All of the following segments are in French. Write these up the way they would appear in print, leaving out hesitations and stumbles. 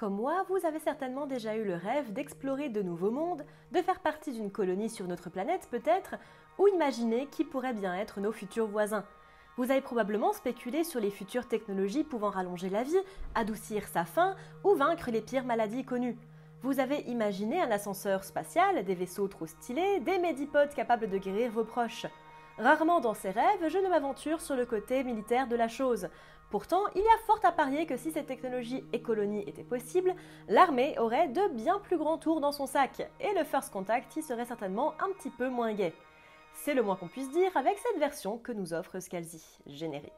Comme moi, vous avez certainement déjà eu le rêve d'explorer de nouveaux mondes, de faire partie d'une colonie sur notre planète peut-être, ou imaginer qui pourrait bien être nos futurs voisins. Vous avez probablement spéculé sur les futures technologies pouvant rallonger la vie, adoucir sa faim ou vaincre les pires maladies connues. Vous avez imaginé un ascenseur spatial, des vaisseaux trop stylés, des médipodes capables de guérir vos proches. Rarement dans ces rêves, je ne m'aventure sur le côté militaire de la chose. Pourtant, il y a fort à parier que si ces technologies et colonies étaient possibles, l'armée aurait de bien plus grands tours dans son sac, et le First Contact y serait certainement un petit peu moins gai. C'est le moins qu'on puisse dire avec cette version que nous offre Scalzi. Générique.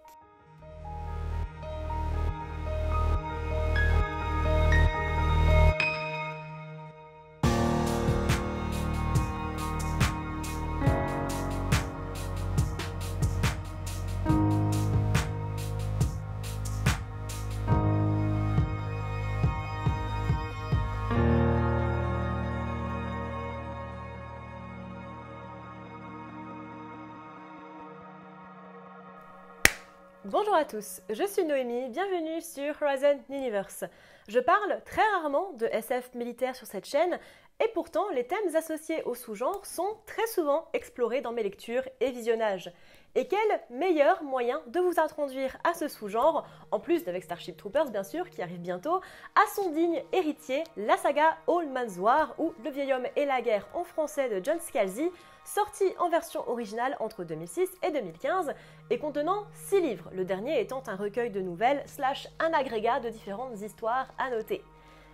Bonjour à tous, je suis Noémie, bienvenue sur Horizon Universe. Je parle très rarement de SF militaire sur cette chaîne et pourtant les thèmes associés au sous-genre sont très souvent explorés dans mes lectures et visionnages. Et quel meilleur moyen de vous introduire à ce sous-genre, en plus d'avec Starship Troopers bien sûr qui arrive bientôt, à son digne héritier, la saga All Man's War ou Le vieil homme et la guerre en français de John Scalzi, sorti en version originale entre 2006 et 2015 et contenant 6 livres, le dernier étant un recueil de nouvelles / un agrégat de différentes histoires à noter.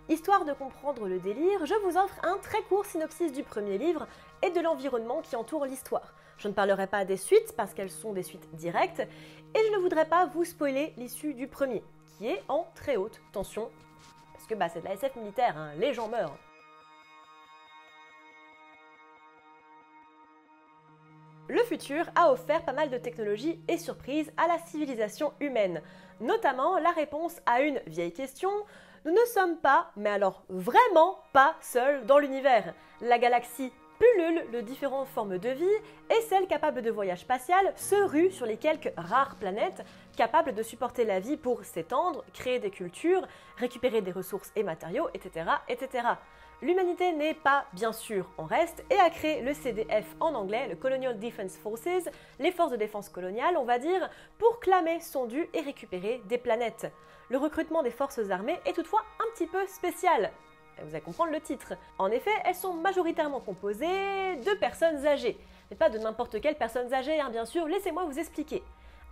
Histoire de comprendre le délire, je vous offre un très court synopsis du premier livre et de l'environnement qui entoure l'histoire. Je ne parlerai pas des suites parce qu'elles sont des suites directes et je ne voudrais pas vous spoiler l'issue du premier, qui est en très haute tension, parce que c'est de la SF militaire, hein, les gens meurent. Le futur a offert pas mal de technologies et surprises à la civilisation humaine, notamment la réponse à une vieille question. Nous ne sommes pas, mais alors vraiment pas seuls dans l'univers. La galaxie pullule de différentes formes de vie et celles capables de voyage spatial se ruent sur les quelques rares planètes capables de supporter la vie pour s'étendre, créer des cultures, récupérer des ressources et matériaux, etc. etc. L'humanité n'est pas, bien sûr, en reste et a créé le CDF en anglais, le Colonial Defense Forces, les forces de défense coloniales, on va dire, pour clamer son dû et récupérer des planètes. Le recrutement des forces armées est toutefois un petit peu spécial. Vous allez comprendre le titre. En effet, elles sont majoritairement composées de personnes âgées. Mais pas de n'importe quelles personnes âgées, hein, bien sûr, laissez-moi vous expliquer.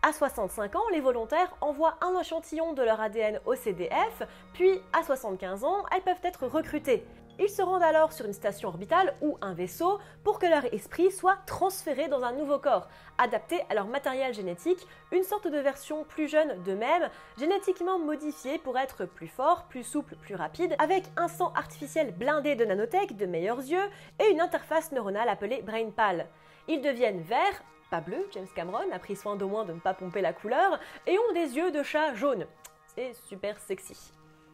À 65 ans, les volontaires envoient un échantillon de leur ADN au CDF, puis à 75 ans, elles peuvent être recrutées. Ils se rendent alors sur une station orbitale ou un vaisseau pour que leur esprit soit transféré dans un nouveau corps, adapté à leur matériel génétique, une sorte de version plus jeune d'eux-mêmes, génétiquement modifiée pour être plus fort, plus souple, plus rapide, avec un sang artificiel blindé de nanotech, de meilleurs yeux et une interface neuronale appelée BrainPal. Ils deviennent verts, pas bleus, James Cameron a pris soin d'au moins de ne pas pomper la couleur, et ont des yeux de chat jaune. C'est super sexy.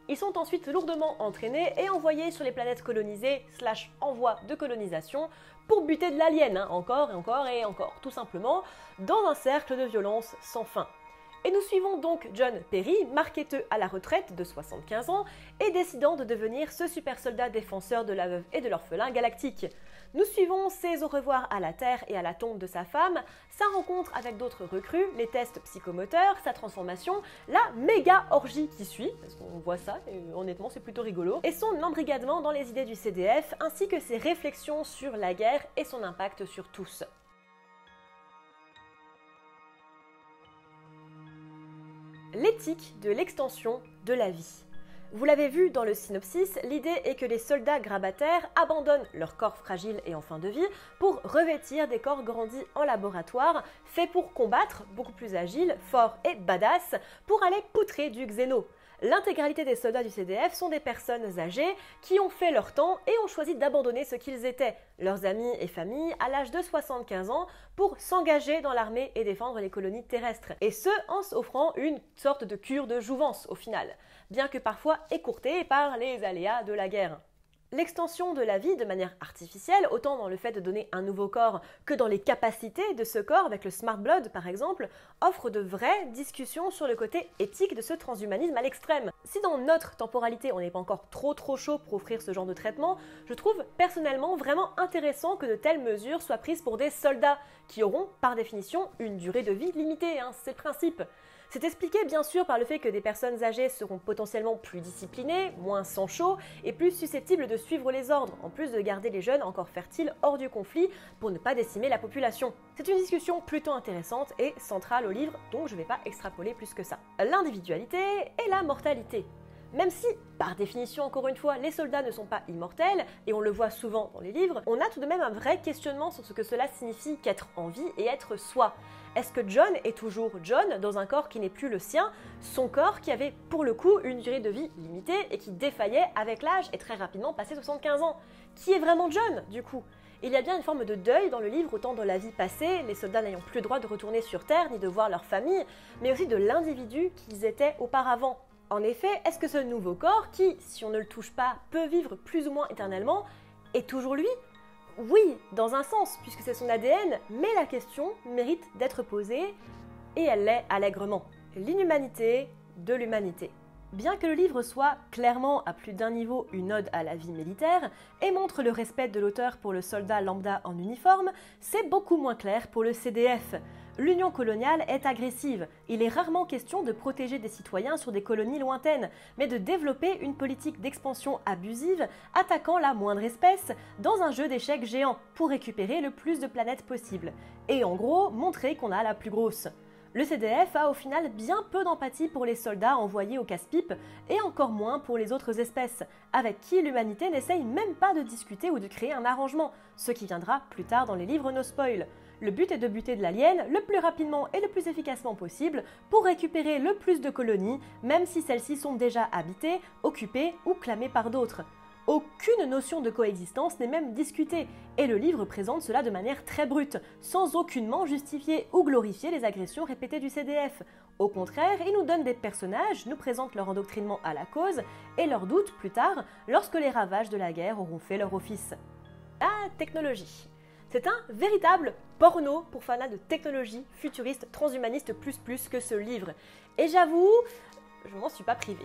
Ils sont ensuite lourdement entraînés et envoyés sur les planètes colonisées / envoi de colonisation pour buter de l'alien, hein, encore et encore et encore, tout simplement, dans un cercle de violence sans fin. Et nous suivons donc John Perry, marketeux à la retraite de 75 ans et décidant de devenir ce super soldat défenseur de la veuve et de l'orphelin galactique. Nous suivons ses au revoir à la Terre et à la tombe de sa femme, sa rencontre avec d'autres recrues, les tests psychomoteurs, sa transformation, la méga orgie qui suit, parce qu'on voit ça, et honnêtement c'est plutôt rigolo, et son embrigadement dans les idées du CDF, ainsi que ses réflexions sur la guerre et son impact sur tous. L'éthique de l'extension de la vie. Vous l'avez vu dans le synopsis, l'idée est que les soldats grabataires abandonnent leur corps fragile et en fin de vie pour revêtir des corps grandis en laboratoire, faits pour combattre, beaucoup plus agiles, forts et badass, pour aller poutrer du xéno. L'intégralité des soldats du CDF sont des personnes âgées qui ont fait leur temps et ont choisi d'abandonner ce qu'ils étaient, leurs amis et familles, à l'âge de 75 ans, pour s'engager dans l'armée et défendre les colonies terrestres. Et ce, en s'offrant une sorte de cure de jouvence au final, bien que parfois écourtée par les aléas de la guerre. L'extension de la vie de manière artificielle, autant dans le fait de donner un nouveau corps que dans les capacités de ce corps, avec le Smart Blood par exemple, offre de vraies discussions sur le côté éthique de ce transhumanisme à l'extrême. Si dans notre temporalité on n'est pas encore trop chaud pour offrir ce genre de traitement, je trouve personnellement vraiment intéressant que de telles mesures soient prises pour des soldats, qui auront par définition une durée de vie limitée, c'est le principe. C'est expliqué bien sûr par le fait que des personnes âgées seront potentiellement plus disciplinées, moins sans chaud et plus susceptibles de suivre les ordres, en plus de garder les jeunes encore fertiles hors du conflit pour ne pas décimer la population. C'est une discussion plutôt intéressante et centrale au livre, donc je ne vais pas extrapoler plus que ça. L'individualité et la mortalité. Même si, par définition encore une fois, les soldats ne sont pas immortels, et on le voit souvent dans les livres, on a tout de même un vrai questionnement sur ce que cela signifie qu'être en vie et être soi. Est-ce que John est toujours John dans un corps qui n'est plus le sien, son corps qui avait pour le coup une durée de vie limitée et qui défaillait avec l'âge et très rapidement passé 75 ans? Qui est vraiment John du coup? Il y a bien une forme de deuil dans le livre, autant dans la vie passée, les soldats n'ayant plus le droit de retourner sur Terre ni de voir leur famille, mais aussi de l'individu qu'ils étaient auparavant. En effet, est-ce que ce nouveau corps, qui, si on ne le touche pas, peut vivre plus ou moins éternellement, est toujours lui? Oui, dans un sens, puisque c'est son ADN, mais la question mérite d'être posée, et elle l'est allègrement. L'inhumanité de l'humanité. Bien que le livre soit clairement à plus d'un niveau une ode à la vie militaire et montre le respect de l'auteur pour le soldat lambda en uniforme, c'est beaucoup moins clair pour le CDF. L'union coloniale est agressive. Il est rarement question de protéger des citoyens sur des colonies lointaines, mais de développer une politique d'expansion abusive, attaquant la moindre espèce dans un jeu d'échecs géant pour récupérer le plus de planètes possible. Et en gros, montrer qu'on a la plus grosse. Le CDF a au final bien peu d'empathie pour les soldats envoyés au casse-pipe et encore moins pour les autres espèces, avec qui l'humanité n'essaye même pas de discuter ou de créer un arrangement, ce qui viendra plus tard dans les livres no spoil. Le but est de buter de l'alien le plus rapidement et le plus efficacement possible pour récupérer le plus de colonies, même si celles-ci sont déjà habitées, occupées ou clamées par d'autres. Aucune notion de coexistence n'est même discutée, et le livre présente cela de manière très brute, sans aucunement justifier ou glorifier les agressions répétées du CDF. Au contraire, il nous donne des personnages, nous présente leur endoctrinement à la cause, et leurs doutes plus tard, lorsque les ravages de la guerre auront fait leur office. La technologie. C'est un véritable porno pour fanats de technologie futuriste transhumaniste plus que ce livre. Et j'avoue, je m'en suis pas privée.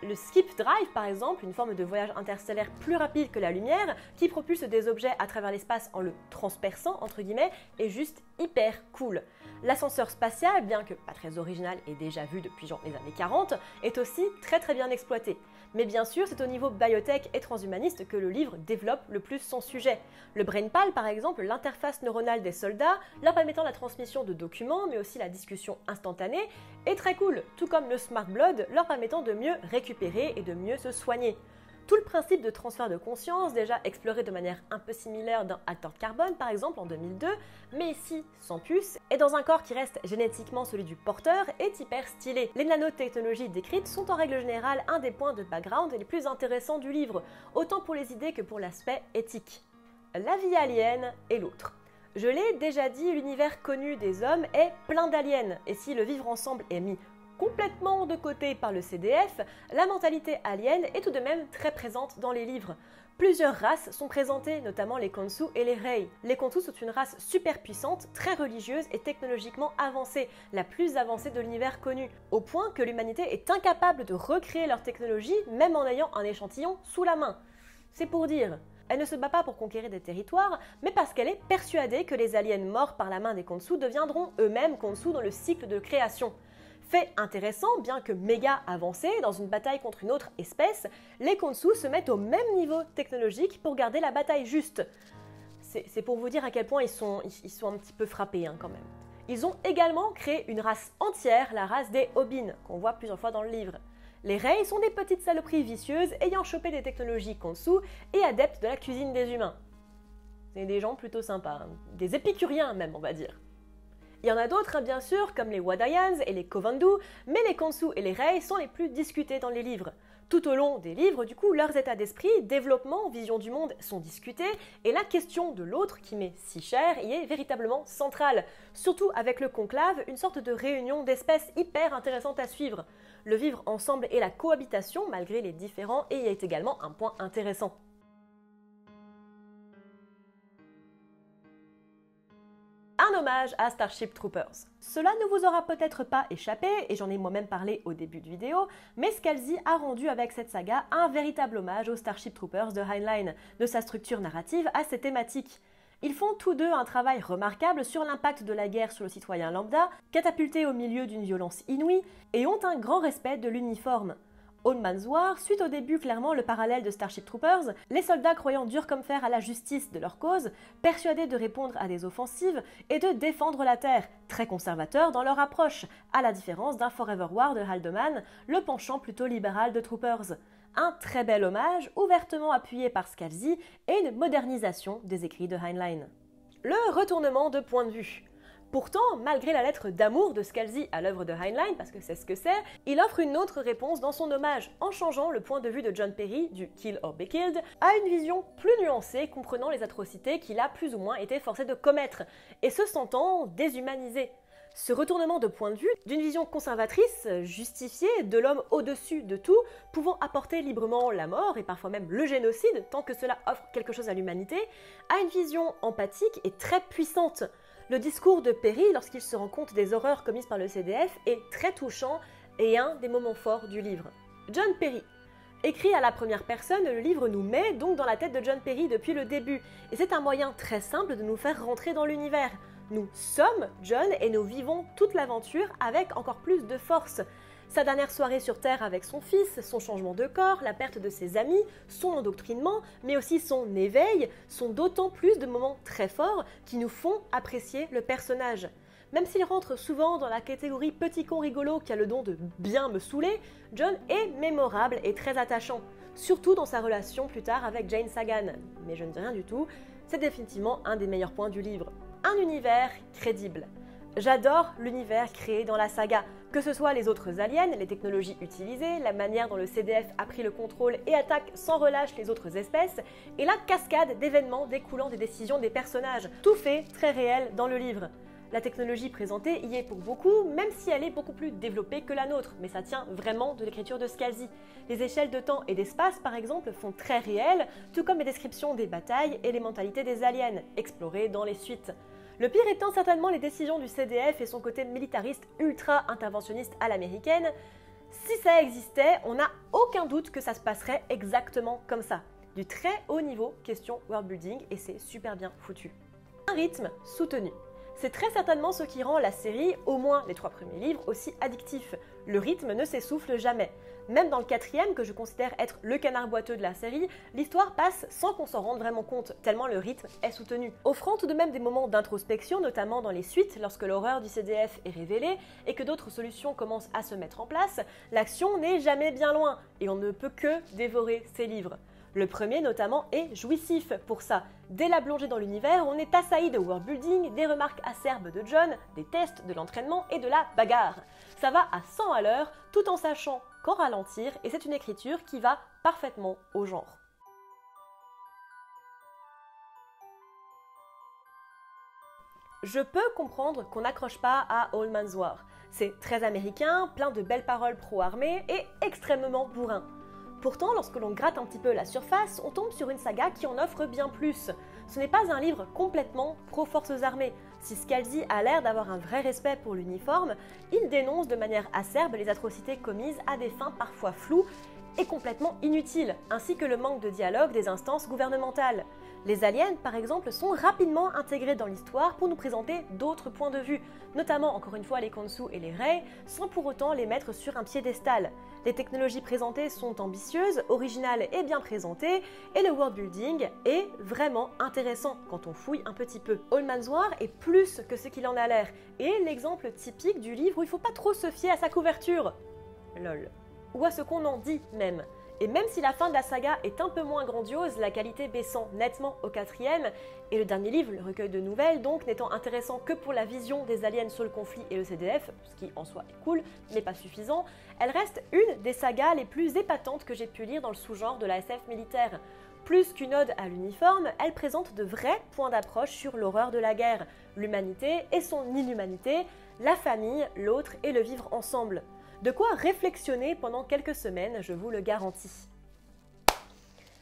Le Skip Drive, par exemple, une forme de voyage interstellaire plus rapide que la lumière, qui propulse des objets à travers l'espace en le transperçant, entre guillemets, est juste hyper cool. L'ascenseur spatial, bien que pas très original et déjà vu depuis genre les années 40, est aussi très bien exploité. Mais bien sûr, c'est au niveau biotech et transhumaniste que le livre développe le plus son sujet. Le BrainPal, par exemple, l'interface neuronale des soldats, leur permettant la transmission de documents, mais aussi la discussion instantanée, est très cool, tout comme le Smart Blood, leur permettant de mieux récupérer et de mieux se soigner. Tout le principe de transfert de conscience, déjà exploré de manière un peu similaire dans Altered Carbon par exemple en 2002, mais ici sans puce, et dans un corps qui reste génétiquement celui du porteur, est hyper stylé. Les nanotechnologies décrites sont en règle générale un des points de background les plus intéressants du livre, autant pour les idées que pour l'aspect éthique. La vie alien est l'autre. Je l'ai déjà dit, l'univers connu des hommes est plein d'aliens, et si le vivre ensemble est mis complètement de côté par le CDF, la mentalité alien est tout de même très présente dans les livres. Plusieurs races sont présentées, notamment les Khonsu et les Rey. Les Khonsu sont une race super puissante, très religieuse et technologiquement avancée, la plus avancée de l'univers connu, au point que l'humanité est incapable de recréer leur technologie, même en ayant un échantillon sous la main. C'est pour dire. Elle ne se bat pas pour conquérir des territoires, mais parce qu'elle est persuadée que les aliens morts par la main des Khonsu deviendront eux-mêmes Khonsu dans le cycle de création. Fait intéressant, bien que méga avancé, dans une bataille contre une autre espèce, les Khonsu se mettent au même niveau technologique pour garder la bataille juste. C'est pour vous dire à quel point ils sont un petit peu frappés quand même. Ils ont également créé une race entière, la race des Obin, qu'on voit plusieurs fois dans le livre. Les Rey sont des petites saloperies vicieuses ayant chopé des technologies Khonsu et adeptes de la cuisine des humains. C'est des gens plutôt sympas, des épicuriens même on va dire. Il y en a d'autres bien sûr, comme les Wadayans et les Kovandu, mais les Khonsu et les Rey sont les plus discutés dans les livres. Tout au long des livres, du coup, leurs états d'esprit, développement, vision du monde sont discutés, et la question de l'autre, qui m'est si chère, y est véritablement centrale. Surtout avec le conclave, une sorte de réunion d'espèces hyper intéressante à suivre. Le vivre ensemble et la cohabitation, malgré les différends, y est également un point intéressant. hommage à Starship Troopers. Cela ne vous aura peut-être pas échappé, et j'en ai moi-même parlé au début de vidéo, mais Scalzi a rendu avec cette saga un véritable hommage aux Starship Troopers de Heinlein, de sa structure narrative à ses thématiques. Ils font tous deux un travail remarquable sur l'impact de la guerre sur le citoyen lambda, catapulté au milieu d'une violence inouïe, et ont un grand respect de l'uniforme. Old Man's War suit au début clairement le parallèle de Starship Troopers, les soldats croyant dur comme fer à la justice de leur cause, persuadés de répondre à des offensives et de défendre la Terre, très conservateurs dans leur approche, à la différence d'un Forever War de Haldeman, le penchant plutôt libéral de Troopers. Un très bel hommage, ouvertement appuyé par Scalzi, et une modernisation des écrits de Heinlein. Le retournement de point de vue. Pourtant, malgré la lettre d'amour de Scalzi à l'œuvre de Heinlein, parce que c'est ce que c'est, il offre une autre réponse dans son hommage, en changeant le point de vue de John Perry, du Kill or Be Killed, à une vision plus nuancée comprenant les atrocités qu'il a plus ou moins été forcé de commettre, et se sentant déshumanisé. Ce retournement de point de vue, d'une vision conservatrice, justifiée, de l'homme au-dessus de tout, pouvant apporter librement la mort et parfois même le génocide, tant que cela offre quelque chose à l'humanité, a une vision empathique et très puissante. Le discours de Perry, lorsqu'il se rend compte des horreurs commises par le CDF, est très touchant et un des moments forts du livre. John Perry. Écrit à la première personne, le livre nous met donc dans la tête de John Perry depuis le début, et c'est un moyen très simple de nous faire rentrer dans l'univers. Nous sommes John et nous vivons toute l'aventure avec encore plus de force. Sa dernière soirée sur Terre avec son fils, son changement de corps, la perte de ses amis, son endoctrinement, mais aussi son éveil, sont d'autant plus de moments très forts qui nous font apprécier le personnage. Même s'il rentre souvent dans la catégorie petit con rigolo qui a le don de bien me saouler, John est mémorable et très attachant, surtout dans sa relation plus tard avec Jane Sagan. Mais je ne dis rien du tout, c'est définitivement un des meilleurs points du livre. Un univers crédible. J'adore l'univers créé dans la saga, que ce soit les autres aliens, les technologies utilisées, la manière dont le CDF a pris le contrôle et attaque sans relâche les autres espèces, et la cascade d'événements découlant des décisions des personnages, tout fait très réel dans le livre. La technologie présentée y est pour beaucoup, même si elle est beaucoup plus développée que la nôtre, mais ça tient vraiment de l'écriture de Scalzi. Les échelles de temps et d'espace, par exemple, font très réel, tout comme les descriptions des batailles et les mentalités des aliens, explorées dans les suites. Le pire étant certainement les décisions du CDF et son côté militariste ultra-interventionniste à l'américaine. Si ça existait, on n'a aucun doute que ça se passerait exactement comme ça. Du très haut niveau, question worldbuilding, et c'est super bien foutu. Un rythme soutenu. C'est très certainement ce qui rend la série, au moins les 3 premiers livres, aussi addictif. Le rythme ne s'essouffle jamais. Même dans le 4e, que je considère être le canard boiteux de la série, l'histoire passe sans qu'on s'en rende vraiment compte, tellement le rythme est soutenu. Offrant tout de même des moments d'introspection, notamment dans les suites, lorsque l'horreur du CDF est révélée et que d'autres solutions commencent à se mettre en place, l'action n'est jamais bien loin, et on ne peut que dévorer ces livres. Le premier notamment est jouissif pour ça. Dès la plongée dans l'univers, on est assailli de worldbuilding, des remarques acerbes de John, des tests, de l'entraînement et de la bagarre. Ça va à 100 à l'heure, tout en sachant qu'en ralentir, et c'est une écriture qui va parfaitement au genre. Je peux comprendre qu'on n'accroche pas à Old Man's War. C'est très américain, plein de belles paroles pro-armée et extrêmement bourrin. Pourtant, lorsque l'on gratte un petit peu la surface, on tombe sur une saga qui en offre bien plus. Ce n'est pas un livre complètement pro-forces armées. Si Scalzi a l'air d'avoir un vrai respect pour l'uniforme, il dénonce de manière acerbe les atrocités commises à des fins parfois floues et complètement inutiles, ainsi que le manque de dialogue des instances gouvernementales. Les aliens, par exemple, sont rapidement intégrés dans l'histoire pour nous présenter d'autres points de vue, notamment encore une fois les Khonsu et les Rey, sans pour autant les mettre sur un piédestal. Les technologies présentées sont ambitieuses, originales et bien présentées, et le worldbuilding est vraiment intéressant quand on fouille un petit peu. Old Man's War est plus que ce qu'il en a l'air, et l'exemple typique du livre où il ne faut pas trop se fier à sa couverture. Lol. Ou à ce qu'on en dit même. Et même si la fin de la saga est un peu moins grandiose, la qualité baissant nettement au 4e, et le dernier livre, le recueil de nouvelles, donc n'étant intéressant que pour la vision des aliens sur le conflit et le CDF, ce qui en soi est cool, mais pas suffisant, elle reste une des sagas les plus épatantes que j'ai pu lire dans le sous-genre de la SF militaire. Plus qu'une ode à l'uniforme, elle présente de vrais points d'approche sur l'horreur de la guerre, l'humanité et son inhumanité, la famille, l'autre et le vivre ensemble. De quoi réflexionner pendant quelques semaines, je vous le garantis.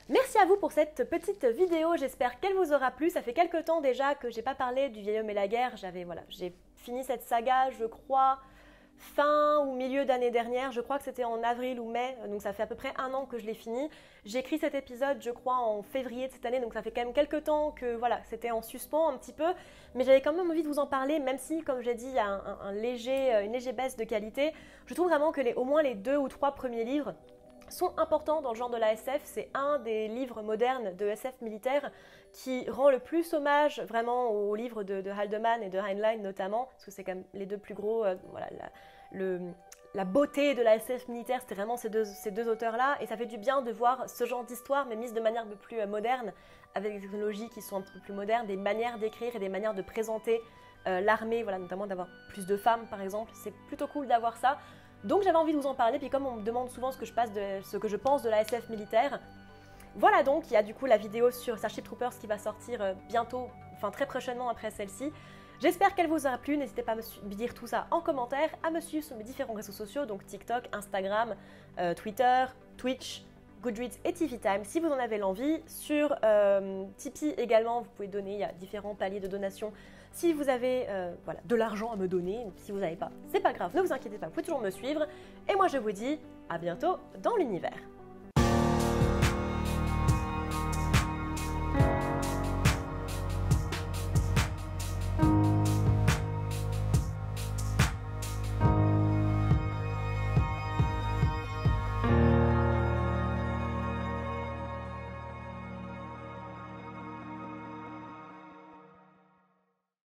Merci à vous pour cette petite vidéo, j'espère qu'elle vous aura plu. Ça fait quelques temps déjà que j'ai pas parlé du vieil homme et la guerre. J'ai fini cette saga, je crois, fin ou milieu d'année dernière. Je crois que c'était en avril ou mai, donc ça fait à peu près 1 an que je l'ai fini. J'ai écrit cet épisode, je crois, en février de cette année, donc ça fait quand même quelques temps que voilà, c'était en suspens un petit peu. Mais j'avais quand même envie de vous en parler, même si, comme j'ai dit, il y a une légère baisse de qualité. Je trouve vraiment que au moins les 2 ou 3 premiers livres sont importants dans le genre de la SF. C'est un des livres modernes de SF militaire qui rend le plus hommage vraiment aux livres de Haldeman et de Heinlein notamment, parce que c'est quand même les 2 plus gros. La beauté de la SF militaire, c'était vraiment ces deux auteurs-là, et ça fait du bien de voir ce genre d'histoire, mais mise de manière un peu plus moderne, avec des technologies qui sont un petit peu plus modernes, des manières d'écrire et des manières de présenter l'armée, voilà, notamment d'avoir plus de femmes par exemple. C'est plutôt cool d'avoir ça. Donc j'avais envie de vous en parler, puis comme on me demande souvent ce que je pense de la SF militaire, voilà, donc il y a du coup la vidéo sur Starship Troopers qui va sortir bientôt, enfin très prochainement après celle-ci. J'espère qu'elle vous aura plu, n'hésitez pas à me dire tout ça en commentaire, à me suivre sur mes différents réseaux sociaux, donc TikTok, Instagram, Twitter, Twitch, Goodreads et TV Time si vous en avez l'envie. Sur Tipeee également, vous pouvez donner, il y a différents paliers de donation. Si vous avez de l'argent à me donner, si vous n'avez pas, c'est pas grave, ne vous inquiétez pas, vous pouvez toujours me suivre. Et moi je vous dis à bientôt dans l'univers.